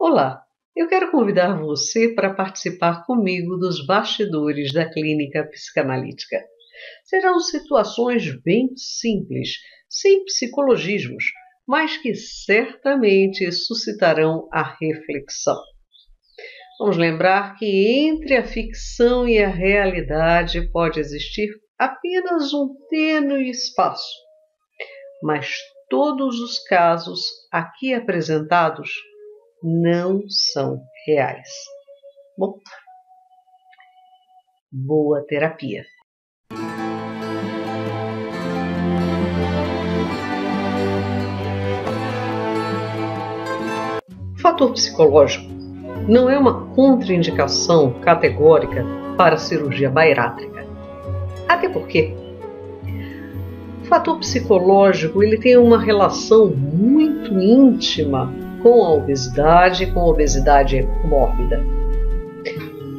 Olá, eu quero convidar você para participar comigo dos bastidores da clínica psicanalítica. Serão situações bem simples, sem psicologismos, mas que certamente suscitarão a reflexão. Vamos lembrar que entre a ficção e a realidade pode existir apenas um tênue espaço, mas todos os casos aqui apresentados não são reais. Bom, boa terapia. O fator psicológico não é uma contraindicação categórica para a cirurgia bariátrica. Até porque o fator psicológico ele tem uma relação muito íntima com a obesidade mórbida.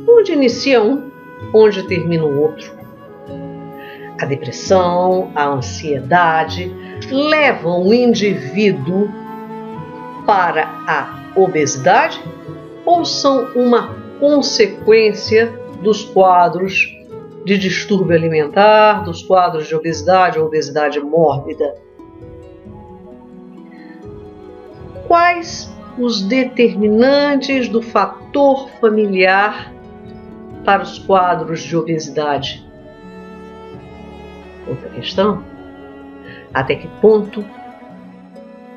Onde inicia um, onde termina o outro. A depressão, a ansiedade levam o indivíduo para a obesidade ou são uma consequência dos quadros de distúrbio alimentar, dos quadros de obesidade ou obesidade mórbida? Quais os determinantes do fator familiar para os quadros de obesidade? Outra questão: até que ponto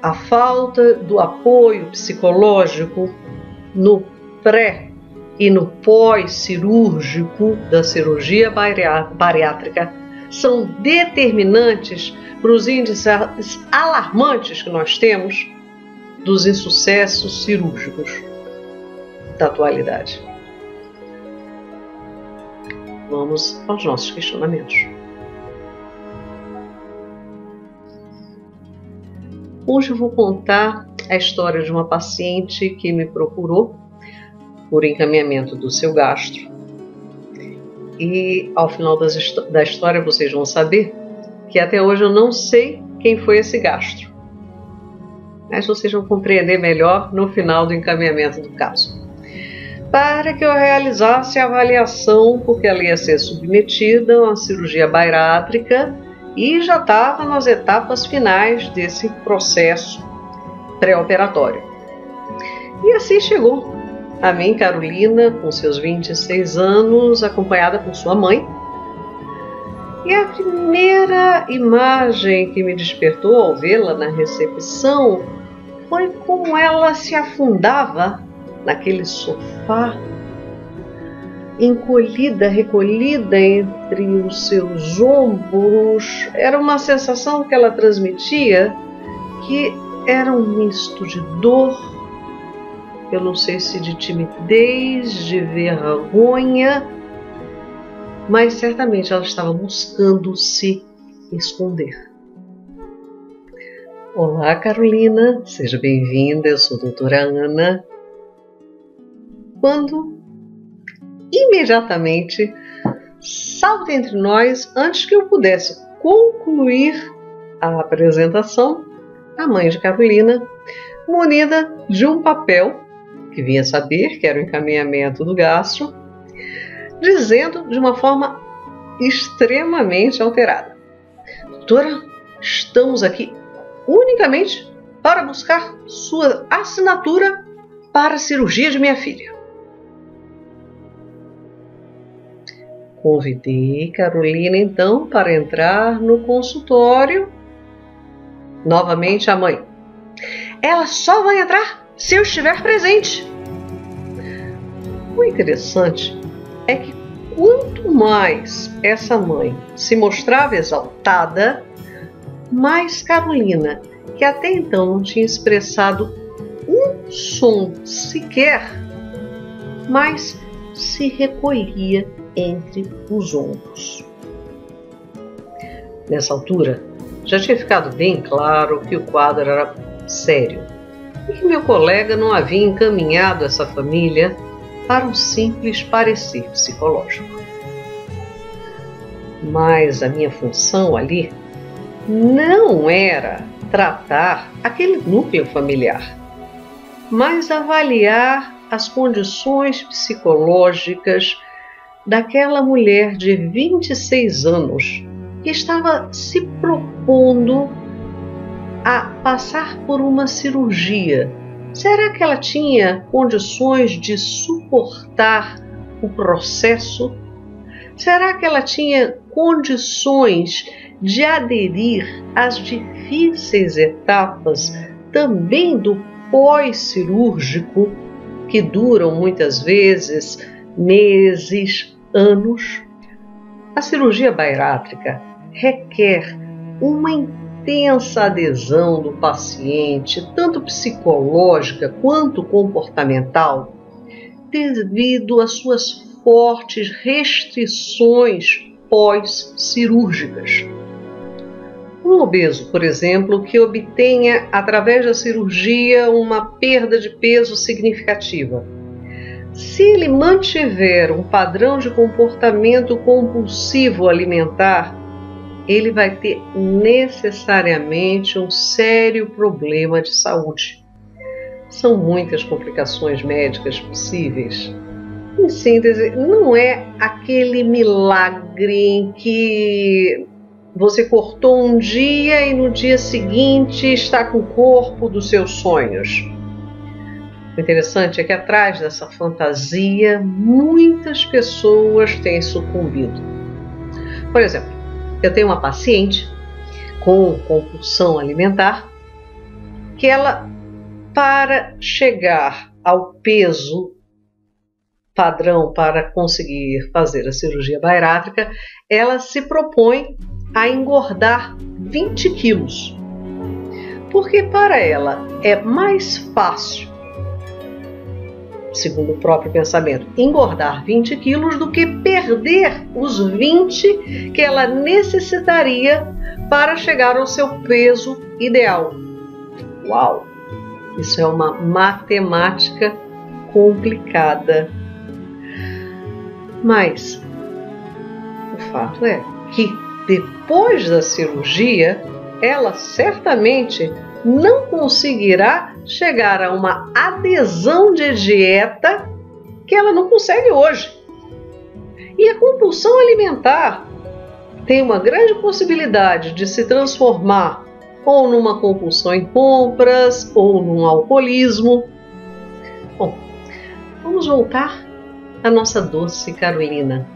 a falta do apoio psicológico no pré e no pós-cirúrgico da cirurgia bariátrica são determinantes para os índices alarmantes que nós temos dos insucessos cirúrgicos da atualidade? Vamos aos nossos questionamentos. Hoje eu vou contar a história de uma paciente que me procurou por encaminhamento do seu gastro. E ao final da história vocês vão saber que até hoje eu não sei quem foi esse gastro. Mas vocês vão compreender melhor no final do encaminhamento do caso. Para que eu realizasse a avaliação, porque ela ia ser submetida a uma cirurgia bariátrica e já estava nas etapas finais desse processo pré-operatório. E assim chegou a mim, Carolina, com seus 26 anos, acompanhada por sua mãe. E a primeira imagem que me despertou ao vê-la na recepção foi como ela se afundava naquele sofá, encolhida, recolhida entre os seus ombros. Era uma sensação que ela transmitia que era um misto de dor, eu não sei se de timidez, de vergonha, mas certamente ela estava buscando se esconder. Olá, Carolina, seja bem-vinda, eu sou a doutora Ana. Quando imediatamente salta entre nós, antes que eu pudesse concluir a apresentação, a mãe de Carolina, munida de um papel, que vinha saber que era o encaminhamento do gastro, dizendo de uma forma extremamente alterada: doutora, estamos aqui unicamente para buscar sua assinatura para a cirurgia de minha filha. Convidei Carolina então para entrar no consultório. Novamente a mãe: ela só vai entrar se eu estiver presente. O interessante é que quanto mais essa mãe se mostrava exaltada, mais Carolina, que até então não tinha expressado um som sequer, mais se recolhia entre os ombros. Nessa altura, já tinha ficado bem claro que o quadro era sério e que meu colega não havia encaminhado essa família para um simples parecer psicológico. Mas a minha função ali não era tratar aquele núcleo familiar, mas avaliar as condições psicológicas daquela mulher de 26 anos que estava se propondo a passar por uma cirurgia. Será que ela tinha condições de suportar o processo? Será que ela tinha condições de aderir às difíceis etapas também do pós-cirúrgico, que duram muitas vezes meses, anos? A cirurgia bariátrica requer uma intensa adesão do paciente, tanto psicológica quanto comportamental, devido às suas fortes restrições pós-cirúrgicas. Um obeso, por exemplo, que obtenha através da cirurgia uma perda de peso significativa, se ele mantiver um padrão de comportamento compulsivo alimentar, ele vai ter necessariamente um sério problema de saúde. São muitas complicações médicas possíveis. Em síntese, não é aquele milagre em que você cortou um dia e no dia seguinte está com o corpo dos seus sonhos. O interessante é que atrás dessa fantasia, muitas pessoas têm sucumbido. Por exemplo, eu tenho uma paciente com compulsão alimentar que ela, para chegar ao peso padrão para conseguir fazer a cirurgia bariátrica, ela se propõe a engordar 20 quilos. Porque para ela é mais fácil, segundo o próprio pensamento, engordar 20 quilos do que perder os 20 que ela necessitaria para chegar ao seu peso ideal. Uau! Isso é uma matemática complicada. Mas o fato é que depois da cirurgia, ela certamente não conseguirá chegar a uma adesão de dieta que ela não consegue hoje. E a compulsão alimentar tem uma grande possibilidade de se transformar ou numa compulsão em compras ou num alcoolismo. Bom, vamos voltar à nossa doce Carolina,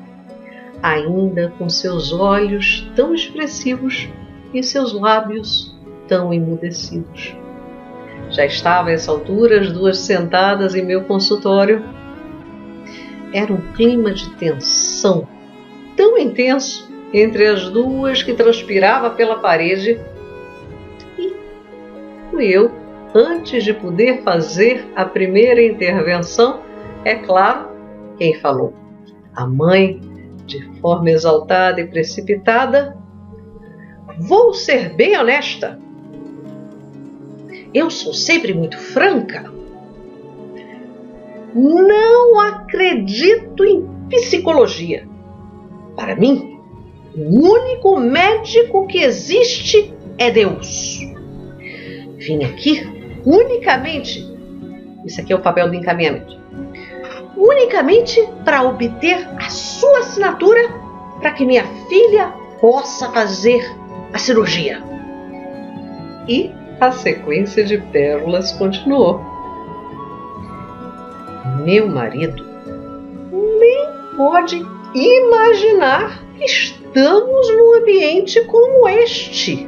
ainda com seus olhos tão expressivos e seus lábios tão emudecidos. Já estava a essa altura as duas sentadas em meu consultório. Era um clima de tensão tão intenso entre as duas que transpirava pela parede. E eu, antes de poder fazer a primeira intervenção, é claro, quem falou? A mãe, de forma exaltada e precipitada: vou ser bem honesta. Eu sou sempre muito franca. Não acredito em psicologia. Para mim, o único médico que existe é Deus. Vim aqui unicamente, isso aqui é o papel do encaminhamento, unicamente para obter a sua assinatura para que minha filha possa fazer a cirurgia. E a sequência de pérolas continuou. Meu marido nem pode imaginar que estamos num ambiente como este.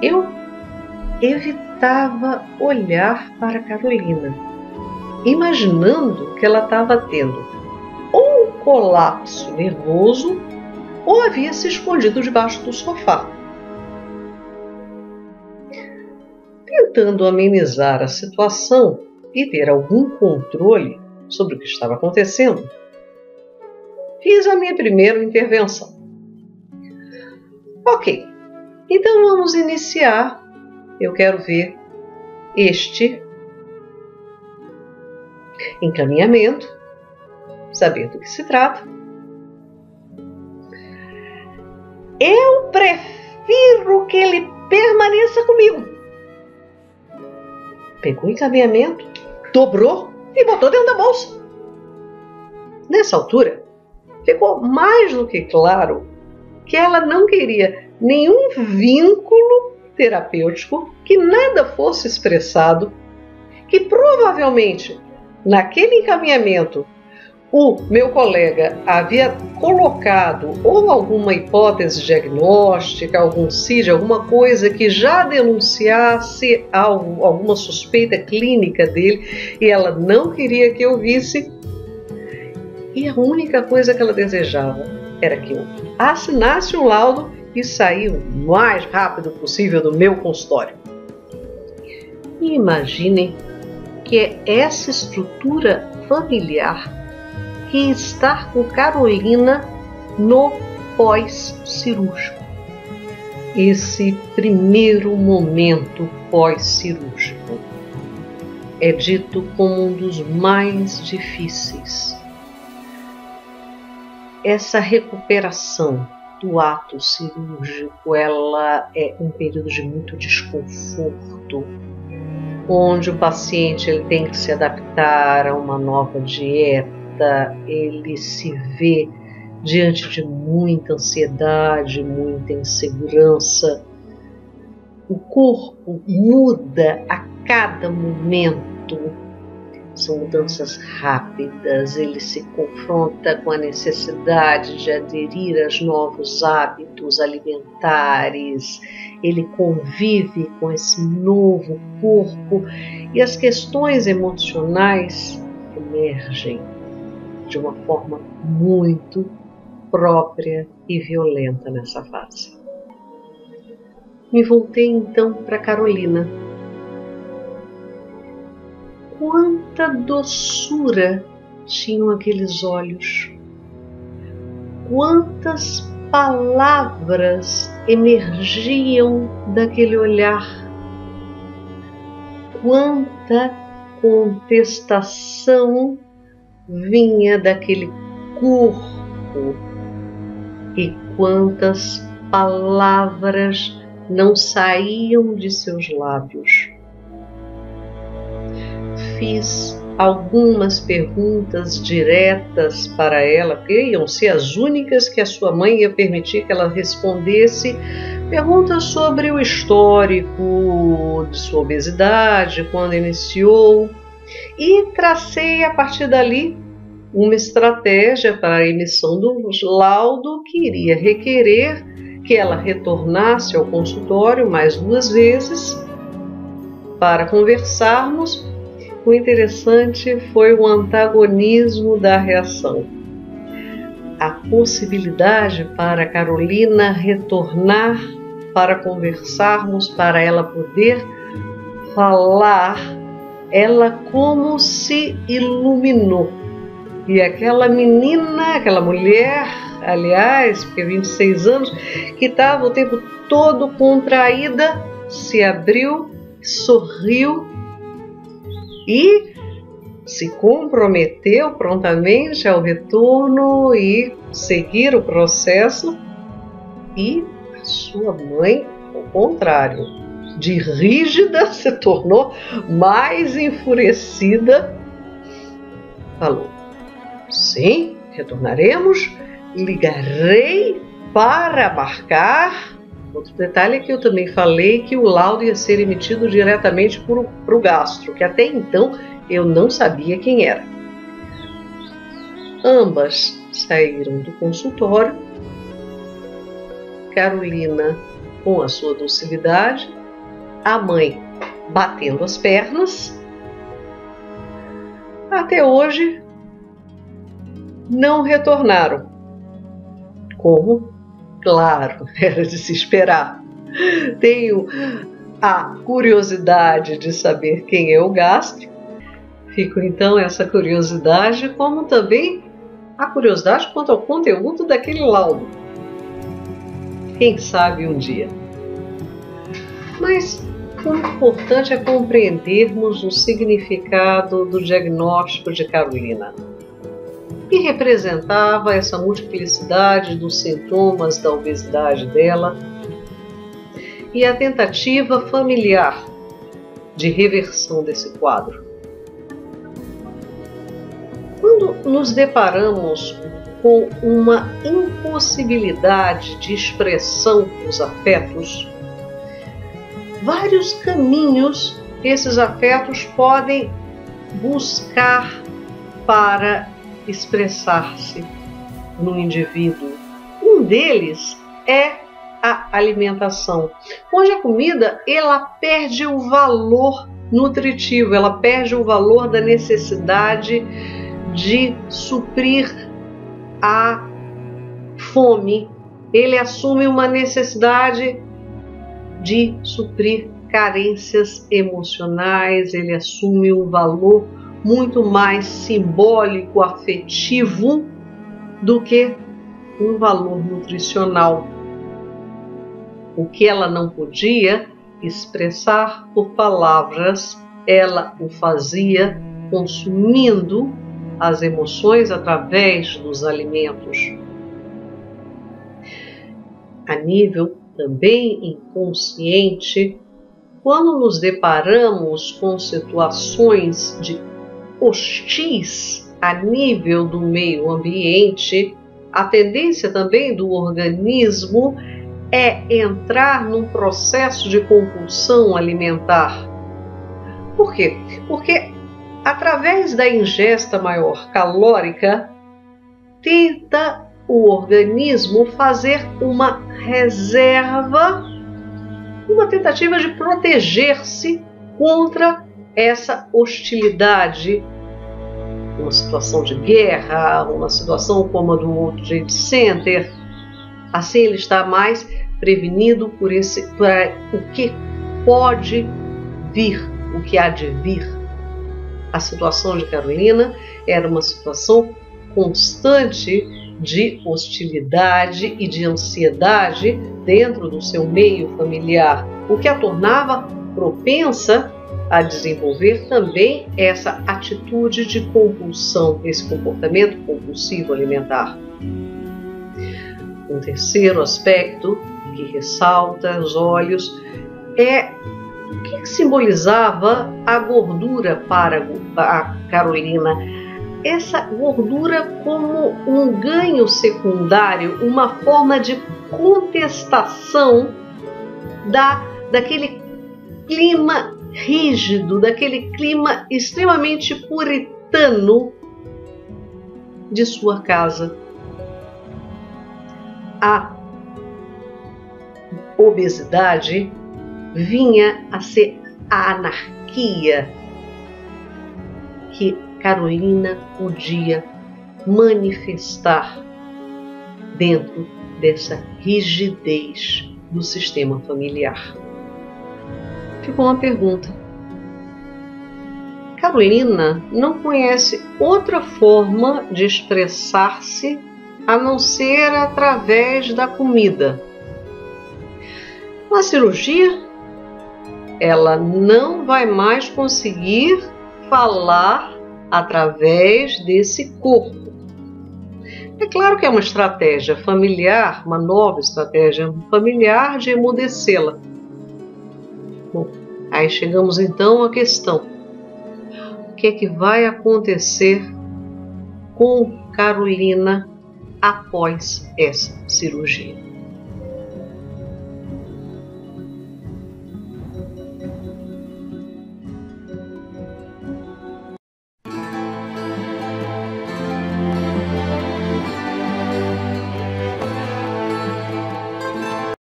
Eu evitava olhar para Carolina, imaginando que ela estava tendo ou um colapso nervoso ou havia se escondido debaixo do sofá. Tentando amenizar a situação e ter algum controle sobre o que estava acontecendo, fiz a minha primeira intervenção. Ok, então vamos iniciar. Eu quero ver este encaminhamento, saber do que se trata. Eu prefiro que ele permaneça comigo. Pegou o encaminhamento, dobrou e botou dentro da bolsa. Nessa altura, ficou mais do que claro que ela não queria nenhum vínculo terapêutico, que nada fosse expressado, que provavelmente naquele encaminhamento o meu colega havia colocado ou alguma hipótese diagnóstica, algum CID, alguma coisa que já denunciasse alguma suspeita clínica dele, e ela não queria que eu visse. E a única coisa que ela desejava era que eu assinasse um laudo e sair o mais rápido possível do meu consultório. E imaginem que é essa estrutura familiar que está com Carolina no pós-cirúrgico. Esse primeiro momento pós-cirúrgico é dito como um dos mais difíceis. Essa recuperação do ato cirúrgico, ela é um período de muito desconforto, onde o paciente ele tem que se adaptar a uma nova dieta, ele se vê diante de muita ansiedade, muita insegurança. O corpo muda a cada momento. São mudanças rápidas, ele se confronta com a necessidade de aderir aos novos hábitos alimentares, ele convive com esse novo corpo e as questões emocionais emergem de uma forma muito própria e violenta nessa fase. Me voltei então para Carolina. Quanta doçura tinham aqueles olhos, quantas palavras emergiam daquele olhar, quanta contestação vinha daquele corpo e quantas palavras não saíam de seus lábios. Fiz algumas perguntas diretas para ela, que iam ser as únicas que a sua mãe ia permitir que ela respondesse, perguntas sobre o histórico de sua obesidade, quando iniciou, e tracei a partir dali uma estratégia para a emissão do laudo que iria requerer que ela retornasse ao consultório mais 2 vezes para conversarmos. O interessante foi o antagonismo da reação. A possibilidade para Carolina retornar para conversarmos, para ela poder falar, ela como se iluminou. E aquela menina, aquela mulher, aliás, porque 26 anos, que estava o tempo todo contraída, se abriu, sorriu, e se comprometeu prontamente ao retorno e seguir o processo. E a sua mãe, ao contrário, de rígida, se tornou mais enfurecida. Falou: sim, retornaremos, ligarei para marcar. Outro detalhe é que eu também falei que o laudo ia ser emitido diretamente para o gastro, que até então eu não sabia quem era. Ambas saíram do consultório, Carolina com a sua docilidade, a mãe batendo as pernas. Até hoje não retornaram. Como? Claro, era de se esperar. Tenho a curiosidade de saber quem é o gastro. Fico então essa curiosidade, como também a curiosidade quanto ao conteúdo daquele laudo. Quem sabe um dia. Mas o importante é compreendermos o significado do diagnóstico de Carolina. E representava essa multiplicidade dos sintomas da obesidade dela, e a tentativa familiar de reversão desse quadro. Quando nos deparamos com uma impossibilidade de expressão dos afetos, vários caminhos esses afetos podem buscar para expressar-se no indivíduo. Um deles é a alimentação, onde a comida ela perde o valor nutritivo, ela perde o valor da necessidade de suprir a fome. Ele assume uma necessidade de suprir carências emocionais, ele assume um valor muito mais simbólico, afetivo, do que um valor nutricional. O que ela não podia expressar por palavras, ela o fazia consumindo as emoções através dos alimentos. A nível também inconsciente, quando nos deparamos com situações de hostis a nível do meio ambiente, a tendência também do organismo é entrar num processo de compulsão alimentar. Por quê? Porque através da ingesta maior calórica, tenta o organismo fazer uma reserva, uma tentativa de proteger-se contra essa hostilidade, uma situação de guerra, uma situação como a do World Trade Center. Assim ele está mais prevenido por o que pode vir, o que há de vir. A situação de Carolina era uma situação constante de hostilidade e de ansiedade dentro do seu meio familiar, o que a tornava propensa a desenvolver também essa atitude de compulsão, esse comportamento compulsivo alimentar. Um terceiro aspecto que ressalta os olhos é o que simbolizava a gordura para a Carolina. Essa gordura como um ganho secundário, uma forma de contestação daquele clima rígido, daquele clima extremamente puritano de sua casa. A obesidade vinha a ser a anarquia que Carolina podia manifestar dentro dessa rigidez do sistema familiar. Ficou uma pergunta. Carolina não conhece outra forma de expressar-se a não ser através da comida. Na cirurgia, ela não vai mais conseguir falar através desse corpo. É claro que é uma estratégia familiar, uma nova estratégia familiar de emudecê-la. Bom, aí chegamos então à questão: o que é que vai acontecer com Carolina após essa cirurgia?